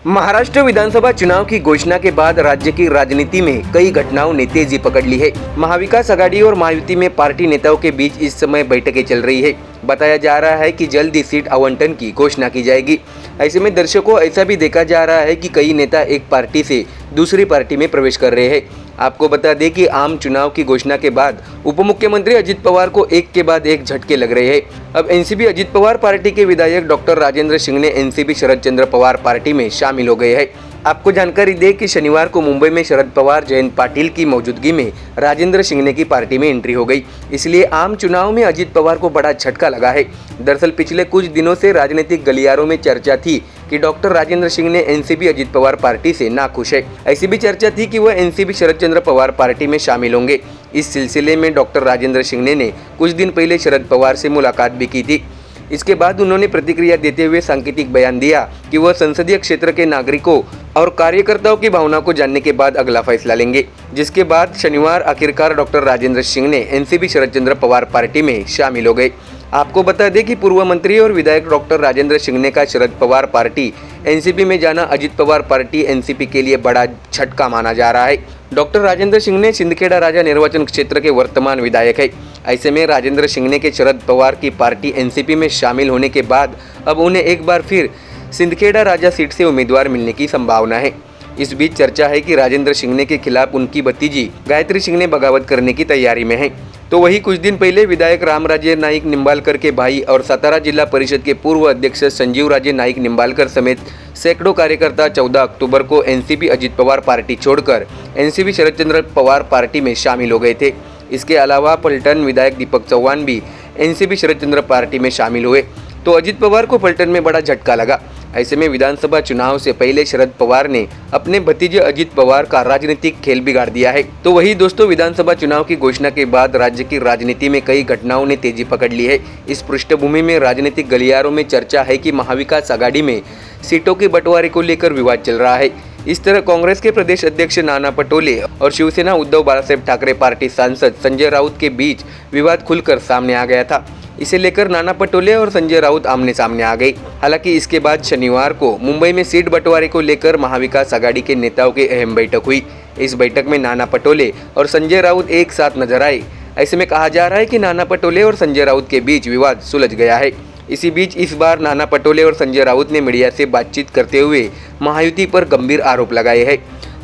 महाराष्ट्र विधानसभा चुनाव की घोषणा के बाद राज्य की राजनीति में कई घटनाओं ने तेजी पकड़ ली है। महाविकास आघाड़ी और महायुति में पार्टी नेताओं के बीच इस समय बैठकें चल रही है। बताया जा रहा है कि जल्द ही सीट आवंटन की घोषणा की जाएगी। ऐसे में दर्शकों, ऐसा भी देखा जा रहा है कि कई नेता एक पार्टी से दूसरी पार्टी में प्रवेश कर रहे हैं। आपको बता दें कि आम चुनाव की घोषणा के बाद उप मुख्यमंत्री अजित पवार को एक के बाद एक झटके लग रहे हैं। अब एनसीपी अजित पवार पार्टी के विधायक डॉक्टर राजेंद्र सिंह एनसीपी शरद चंद्र पवार पार्टी में शामिल हो गए हैं। आपको जानकारी दें कि शनिवार को मुंबई में शरद पवार जयंत पाटिल की मौजूदगी में राजेंद्र सिंह की पार्टी में एंट्री हो गई। इसलिए आम चुनाव में अजित पवार को बड़ा झटका लगा है। दरअसल पिछले कुछ दिनों से राजनीतिक गलियारों में चर्चा थी कि doctor Rajendra Singh NCP Ajit Pawar party से नाखुश है। ऐसी भी चर्चा थी कि वह एनसीपी शरद चंद्र पवार पार्टी में शामिल होंगे। इस सिलसिले में डॉक्टर राजेंद्र सिंह ने कुछ दिन पहले शरद पवार से मुलाकात भी की थी। इसके बाद उन्होंने प्रतिक्रिया देते हुए सांकेतिक बयान दिया कि वह संसदीय क्षेत्र के नागरिकों और कार्यकर्ताओं की भावना को जानने के बाद अगला फैसला लेंगे। जिसके बाद शनिवार आखिरकार डॉक्टर राजेंद्र सिंह एनसीपी शरद चंद्र पवार पार्टी में शामिल हो गए। आपको बता दें कि पूर्व मंत्री और विधायक डॉक्टर राजेंद्र सिंह का शरद पवार पार्टी एनसीपी में जाना अजित पवार पार्टी एनसीपी के लिए बड़ा झटका माना जा रहा है। डॉक्टर राजेंद्र सिंह सिंदखेड़ा राजा निर्वाचन क्षेत्र के वर्तमान विधायक है। ऐसे में राजेंद्र सिंह के शरद पवार की पार्टी एनसीपी में शामिल होने के बाद अब उन्हें एक बार फिर सिंदखेड़ा राजा सीट से उम्मीदवार मिलने की संभावना है। इस बीच चर्चा है कि राजेंद्र सिंह के खिलाफ उनकी भतीजी गायत्री सिंह बगावत करने की तैयारी में है। तो वही कुछ दिन पहले विधायक रामराजे नाईक निंबालकर के भाई और सातारा जिला परिषद के पूर्व अध्यक्ष संजीव राजे नाईक निंबालकर समेत सैकड़ों कार्यकर्ता 14 अक्टूबर को एनसीपी अजित पवार पार्टी छोड़कर एनसीपी शरद चंद्र पवार पार्टी में शामिल हो गए थे। इसके अलावा पलटन विधायक दीपक चौहान भी एनसीपी शरद चंद्र पार्टी में शामिल हुए। तो अजित पवार को पलटन में बड़ा झटका लगा। ऐसे में विधानसभा चुनाव से पहले शरद पवार ने अपने भतीजे अजित पवार का राजनीतिक खेल बिगाड़ दिया है। तो वही दोस्तों, विधानसभा चुनाव की घोषणा के बाद राज्य की राजनीति में कई घटनाओं ने तेजी पकड़ ली है। इस पृष्ठभूमि में राजनीतिक गलियारों में चर्चा है कि महाविकास आघाड़ी में सीटों के बंटवारे को लेकर विवाद चल रहा है। इस तरह कांग्रेस के प्रदेश अध्यक्ष नाना पटोले और शिवसेना उद्धव बाळासाहेब ठाकरे पार्टी सांसद संजय राउत के बीच विवाद खुलकर सामने आ गया था। इसे लेकर नाना पटोले और संजय राउत आमने सामने आ गए। हालांकि इसके बाद शनिवार को मुंबई में सीट बंटवारे को लेकर महाविकास आघाड़ी के नेताओं की अहम बैठक हुई। इस बैठक में नाना पटोले और संजय राउत एक साथ नजर आए। ऐसे में कहा जा रहा है कि नाना पटोले और संजय राउत के बीच विवाद सुलझ गया है। इसी बीच इस बार नाना पटोले और संजय राउत ने मीडिया से बातचीत करते हुए महायुति पर गंभीर आरोप लगाए हैं।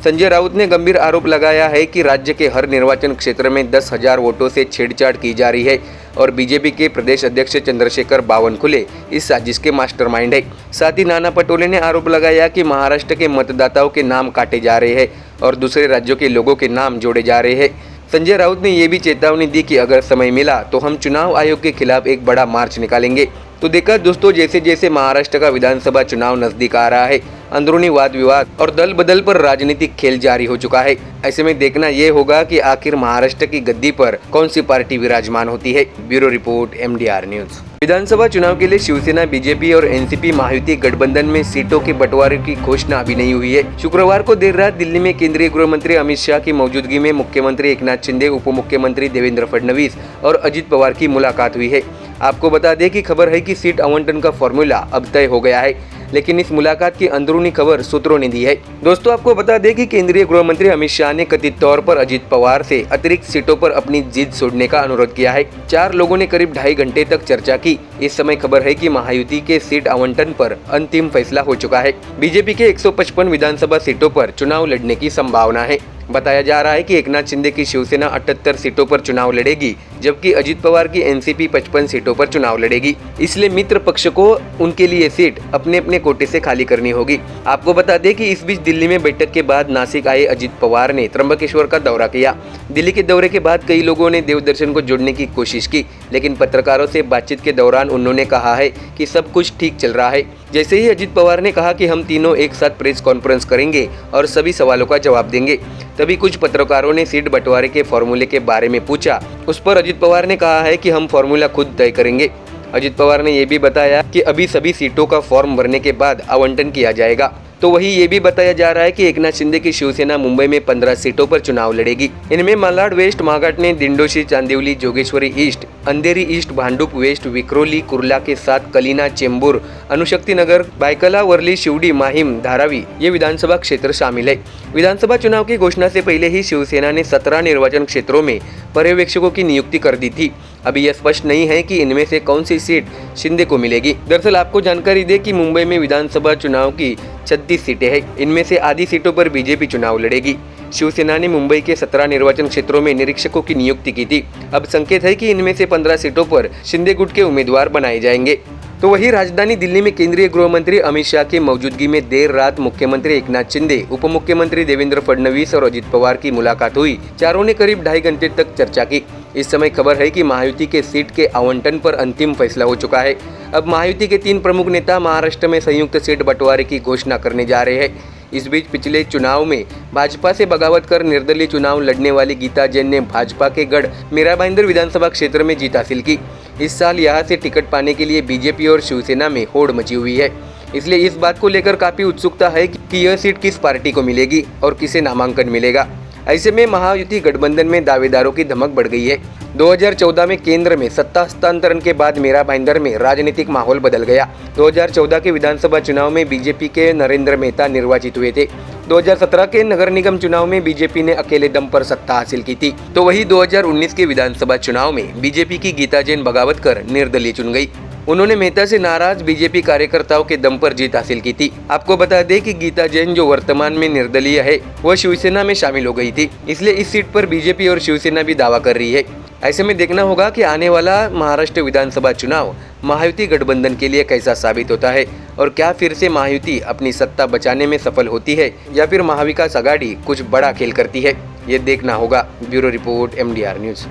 संजय राउत ने गंभीर आरोप लगाया है कि राज्य के हर निर्वाचन क्षेत्र में 10,000 वोटों से छेड़छाड़ की जा रही है और बीजेपी के प्रदेश अध्यक्ष चंद्रशेखर बावनकुले इस साजिश के मास्टरमाइंड है। साथ ही नाना पटोले ने आरोप लगाया कि महाराष्ट्र के मतदाताओं के नाम काटे जा रहे हैं और दूसरे राज्यों के लोगों के नाम जोड़े जा रहे हैं। संजय राउत ने यह भी चेतावनी दी कि अगर समय मिला तो हम चुनाव आयोग के खिलाफ एक बड़ा मार्च निकालेंगे। तो देखा दोस्तों, जैसे जैसे महाराष्ट्र का विधानसभा चुनाव नजदीक आ रहा है, अंदरूनी वाद विवाद और दल बदल पर राजनीतिक खेल जारी हो चुका है। ऐसे में देखना यह होगा कि आखिर महाराष्ट्र की गद्दी पर कौन सी पार्टी विराजमान होती है। Bureau report, MDR news. विधानसभा चुनाव के लिए शिवसेना, बीजेपी और एनसीपी महायुति गठबंधन में सीटों के बंटवारे की घोषणा अभी नहीं हुई है। शुक्रवार को देर रात दिल्ली में केंद्रीय गृह मंत्री अमित शाह की मौजूदगी में मुख्यमंत्री एकनाथ शिंदे, उप मुख्यमंत्री देवेंद्र फडणवीस और अजित पवार की मुलाकात हुई है। आपको बता दें कि खबर है कि सीट आवंटन का फॉर्मूला अब तय हो गया है, लेकिन इस मुलाकात की अंदरूनी खबर सूत्रों ने दी है। दोस्तों, आपको बता दें कि केंद्रीय गृह मंत्री अमित शाह ने कथित तौर पर अजित पवार से अतिरिक्त सीटों पर अपनी जिद छोड़ने का अनुरोध किया है। 4 लोगों ने करीब 2.5 घंटे तक चर्चा की। इस समय खबर है कि महायुति के सीट आवंटन पर अंतिम फैसला हो चुका है। बीजेपी के 155 विधानसभा सीटों पर चुनाव लड़ने की संभावना है। बताया जा रहा है कि एकनाथ शिंदे की शिवसेना 78 सीटों पर चुनाव लड़ेगी, जबकि अजित पवार की एनसीपी 55 सीटों पर चुनाव लड़ेगी। इसलिए मित्र पक्ष को उनके लिए सीट अपने अपने कोटे से खाली करनी होगी। आपको बता दें कि इस बीच दिल्ली में बैठक के बाद नासिक आए अजित पवार ने त्र्यंबकेश्वर का दौरा किया। दिल्ली के दौरे के बाद कई लोगों ने देवदर्शन को जोड़ने की कोशिश की, लेकिन पत्रकारों से बातचीत के दौरान उन्होंने कहा है कि सब कुछ ठीक चल रहा है। जैसे ही अजित पवार ने कहा कि हम तीनों एक साथ प्रेस कॉन्फ्रेंस करेंगे और सभी सवालों का जवाब देंगे, तभी कुछ पत्रकारों ने सीट बंटवारे के फॉर्मूले के बारे में पूछा। उस पर अजित पवार ने कहा है कि हम फॉर्मूला खुद तय करेंगे। अजित पवार ने यह भी बताया कि अभी सभी सीटों का फॉर्म भरने के बाद आवंटन किया जाएगा। तो वहीं ये भी बताया जा रहा है कि एकनाथ शिंदे की शिवसेना मुंबई में 15 सीटों पर चुनाव लड़ेगी। इनमें मालाड वेस्ट, मागाटने, दिंडोशी, चांदिवली, जोगेश्वरी ईस्ट, अंधेरी ईस्ट, भांडुप वेस्ट, विक्रोली, कुर्ला के साथ कलीना, चेंबूर, अनुशक्ति नगर, बायकला, वर्ली, शिवडी, माहिम, धारावी ये विधानसभा क्षेत्र शामिल है। विधानसभा चुनाव की घोषणा से पहले ही शिवसेना ने 17 निर्वाचन क्षेत्रों में पर्यवेक्षकों की नियुक्ति कर दी थी। अभी यह स्पष्ट नहीं है कि इनमें से कौन सी सीट शिंदे को मिलेगी। दरअसल आपको जानकारी दे कि मुंबई में विधानसभा चुनाव की 36 सीटें हैं। इनमें से आधी सीटों पर बीजेपी चुनाव लड़ेगी। शिवसेना ने मुंबई के 17 निर्वाचन क्षेत्रों में निरीक्षकों की नियुक्ति की थी। अब संकेत है कि इनमें से 15 सीटों पर शिंदे गुट के उम्मीदवार बनाए जाएंगे। तो वहीं राजधानी दिल्ली में केंद्रीय गृह मंत्री अमित शाह की मौजूदगी में देर रात मुख्यमंत्री एकनाथ शिंदे, उप मुख्यमंत्री देवेंद्र फडणवीस और अजित पवार की मुलाकात हुई। चारों ने करीब 2.5 घंटे तक चर्चा की। इस समय खबर है कि महायुति के सीट के आवंटन पर अंतिम फैसला हो चुका है। अब महायुति के 3 प्रमुख नेता महाराष्ट्र में संयुक्त सीट बंटवारे की घोषणा करने जा रहे हैं। इस बीच पिछले चुनाव में भाजपा से बगावत कर निर्दलीय चुनाव लड़ने वाली गीता जैन ने भाजपा के गढ़ मीरा भाईंदर विधानसभा क्षेत्र में जीत हासिल की। इस साल यहां से टिकट पाने के लिए बीजेपी और शिवसेना में होड़ मची हुई है। इसलिए इस बात को लेकर काफी उत्सुकता है कि यह सीट किस पार्टी को मिलेगी और किसे नामांकन मिलेगा। ऐसे में महायुति गठबंधन में दावेदारों की धमक बढ़ गई है। 2014 में केंद्र में सत्ता हस्तांतरण के बाद मीरा भाईंदर में राजनीतिक माहौल बदल गया। 2014 के विधानसभा चुनाव में बीजेपी के नरेंद्र मेहता निर्वाचित हुए थे। 2017 के नगर निगम चुनाव में बीजेपी ने अकेले दम पर सत्ता हासिल की थी। तो वही 2019 के विधानसभा चुनाव में बीजेपी की गीता जैन बगावत कर निर्दलीय चुन गई। उन्होंने मेहता से नाराज बीजेपी कार्यकर्ताओं के दम पर जीत हासिल की थी। आपको बता दें कि गीता जैन जो वर्तमान में निर्दलीय है, वह शिवसेना में शामिल हो गई थी। इसलिए इस सीट पर बीजेपी और शिवसेना भी दावा कर रही है। ऐसे में देखना होगा कि आने वाला महाराष्ट्र विधानसभा चुनाव महायुति गठबंधन के लिए कैसा साबित होता है और क्या फिर से महायुति अपनी सत्ता बचाने में सफल होती है या फिर महाविकास आघाड़ी कुछ बड़ा खेल करती है, ये देखना होगा। Bureau report MDR news.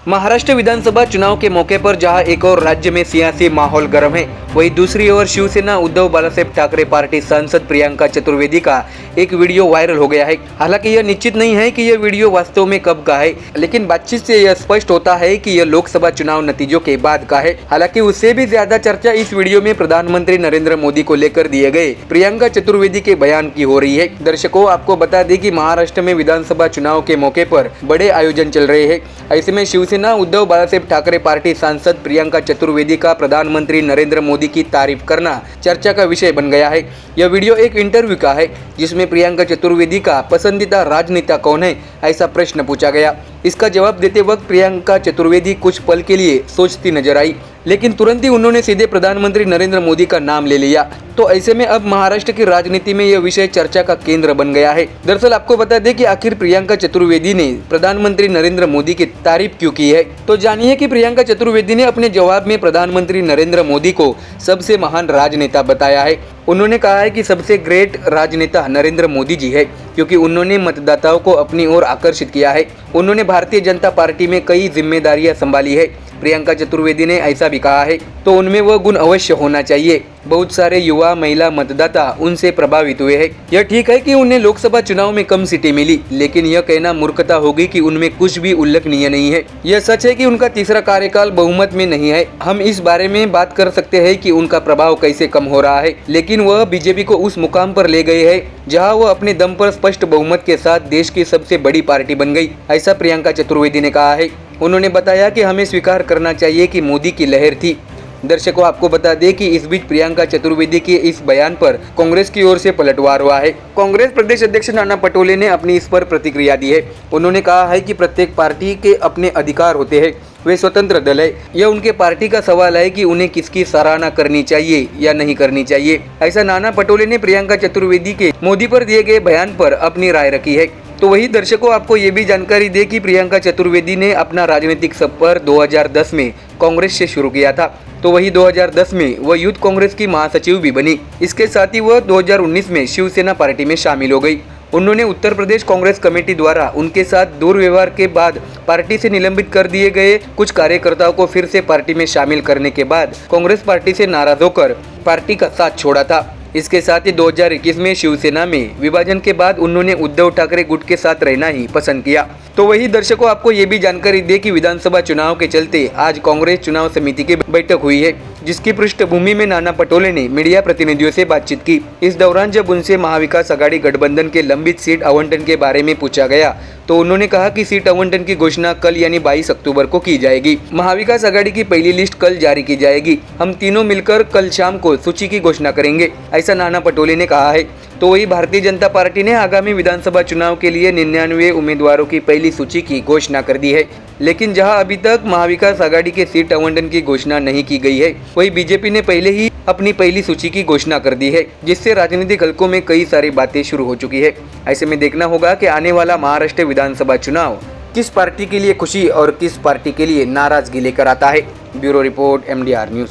Maharashtra विधानसभा चुनाव के मौके पर जहां एक और राज्य में सियासी माहौल गर्म है, वहीं दूसरी ओर शिवसेना उद्धव बालासाहेब ठाकरे पार्टी सांसद प्रियंका चतुर्वेदी का एक वीडियो वायरल हो गया है। हालांकि यह निश्चित नहीं है कि यह वीडियो वास्तव में कब का है, लेकिन बातचीत से यह स्पष्ट होता है कि यह लोकसभा चुनाव नतीजों के बाद का है। हालांकि उससे भी ज्यादा चर्चा इस वीडियो में प्रधानमंत्री नरेंद्र मोदी को लेकर दिए गए प्रियंका चतुर्वेदी के बयान की हो रही है। दर्शकों, आपको बता दें कि महाराष्ट्र में विधानसभा चुनाव के मौके पर बड़े आयोजन चल रहे हैं। ऐसे में शिवसेना उद्धव बालासाहेब ठाकरे पार्टी सांसद प्रियंका चतुर्वेदी का प्रधानमंत्री नरेंद्र मोदी की तारीफ करना चर्चा का विषय बन गया है। यह वीडियो एक इंटरव्यू का है जिसमें प्रियंका चतुर्वेदी का पसंदीदा राजनेता कौन है, ऐसा प्रश्न पूछा गया। इसका जवाब देते वक्त प्रियंका चतुर्वेदी कुछ पल के लिए सोचती नजर आई, लेकिन तुरंत ही उन्होंने सीधे प्रधानमंत्री नरेंद्र मोदी का नाम ले लिया। तो ऐसे में अब महाराष्ट्र की राजनीति में यह विषय चर्चा का केंद्र बन गया है। दरअसल आपको बता दें कि आखिर प्रियंका चतुर्वेदी ने प्रधानमंत्री नरेंद्र मोदी की तारीफ क्यों की है। तो जानिए कि प्रियंका चतुर्वेदी ने अपने जवाब में प्रधानमंत्री नरेंद्र मोदी को सबसे महान राजनेता बताया है। उन्होंने कहा है कि सबसे ग्रेट राजनेता नरेंद्र मोदी जी है, क्योंकि उन्होंने मतदाताओं को अपनी ओर आकर्षित किया है। उन्होंने भारतीय जनता पार्टी में कई जिम्मेदारियां संभाली है। प्रियंका चतुर्वेदी ने ऐसा भी कहा है, तो उनमें वह गुण अवश्य होना चाहिए। बहुत सारे युवा महिला मतदाता उनसे प्रभावित हुए हैं। यह ठीक है कि उन्हें लोकसभा चुनाव में कम सीटें मिली, लेकिन यह कहना मूर्खता होगी कि उनमें कुछ भी उल्लेखनीय नहीं है। यह सच है कि उनका तीसरा कार्यकाल बहुमत में नहीं है। हम इस बारे में बात कर सकते हैं कि उनका प्रभाव कैसे कम हो रहा है, लेकिन वह बीजेपी को उस मुकाम पर ले गए हैं जहां वह अपने दम पर स्पष्ट बहुमत के साथ देश की सबसे बड़ी पार्टी बन गई, ऐसा प्रियंका चतुर्वेदी ने कहा है। उन्होंने बताया कि हमें स्वीकार करना चाहिए कि मोदी की लहर थी। दर्शकों, आपको बता दें कि इस बीच प्रियंका चतुर्वेदी के इस बयान पर कांग्रेस की ओर से पलटवार हुआ है। कांग्रेस प्रदेश अध्यक्ष नाना पटोले ने अपनी इस पर प्रतिक्रिया दी है। उन्होंने कहा है कि प्रत्येक पार्टी के अपने अधिकार होते हैं, वे स्वतंत्र दल है। यह उनके पार्टी का सवाल है कि उन्हें किसकी सराहना करनी चाहिए या नहीं करनी चाहिए, ऐसा नाना पटोले ने प्रियंका चतुर्वेदी के मोदी पर दिए गए बयान पर अपनी राय रखी है। तो वही दर्शकों, आपको ये भी जानकारी दे कि प्रियंका चतुर्वेदी ने अपना राजनीतिक सफर 2010 में कांग्रेस से शुरू किया था। तो वही 2010 में वह यूथ कांग्रेस की महासचिव भी बनी। इसके साथ ही वह 2019 में शिवसेना पार्टी में शामिल हो गई। उन्होंने उत्तर प्रदेश कांग्रेस कमेटी द्वारा उनके साथ दुर्व्यवहार के बाद पार्टी से निलंबित कर दिए गए कुछ कार्यकर्ताओं को फिर से पार्टी में शामिल करने के बाद कांग्रेस पार्टी से नाराज होकर पार्टी का साथ छोड़ा था। इसके साथ ही 2021 में शिवसेना में विभाजन के बाद उन्होंने उद्धव ठाकरे गुट के साथ रहना ही पसंद किया। तो वही दर्शकों, आपको ये भी जानकारी दे कि विधानसभा चुनाव के चलते आज कांग्रेस चुनाव समिति की बैठक हुई है, जिसकी पृष्ठभूमि में नाना पटोले ने मीडिया प्रतिनिधियों से बातचीत की। इस दौरान जब उनसे महाविकास आघाड़ी गठबंधन के लंबित सीट आवंटन के बारे में पूछा गया तो उन्होंने कहा कि सीट आवंटन की घोषणा कल यानी 22 अक्टूबर को की जाएगी। महाविकास आघाड़ी की पहली लिस्ट कल जारी की जाएगी। हम तीनों मिलकर कल शाम को सूची की घोषणा करेंगे, ऐसा नाना पटोले ने कहा है। तो वही भारतीय जनता पार्टी ने आगामी विधानसभा चुनाव के लिए 99 उम्मीदवारों की पहली सूची की घोषणा कर दी है। लेकिन जहां अभी तक महाविकास आघाड़ी के सीट आवंटन की घोषणा नहीं की गई है, वही बीजेपी ने पहले ही अपनी पहली सूची की घोषणा कर दी है, जिससे राजनीतिक हलकों में कई सारी बातें शुरू हो चुकी है। ऐसे में देखना होगा कि आने वाला महाराष्ट्र विधानसभा चुनाव किस पार्टी के लिए खुशी और किस पार्टी के लिए नाराजगी लेकर आता है। Bureau report MDR news.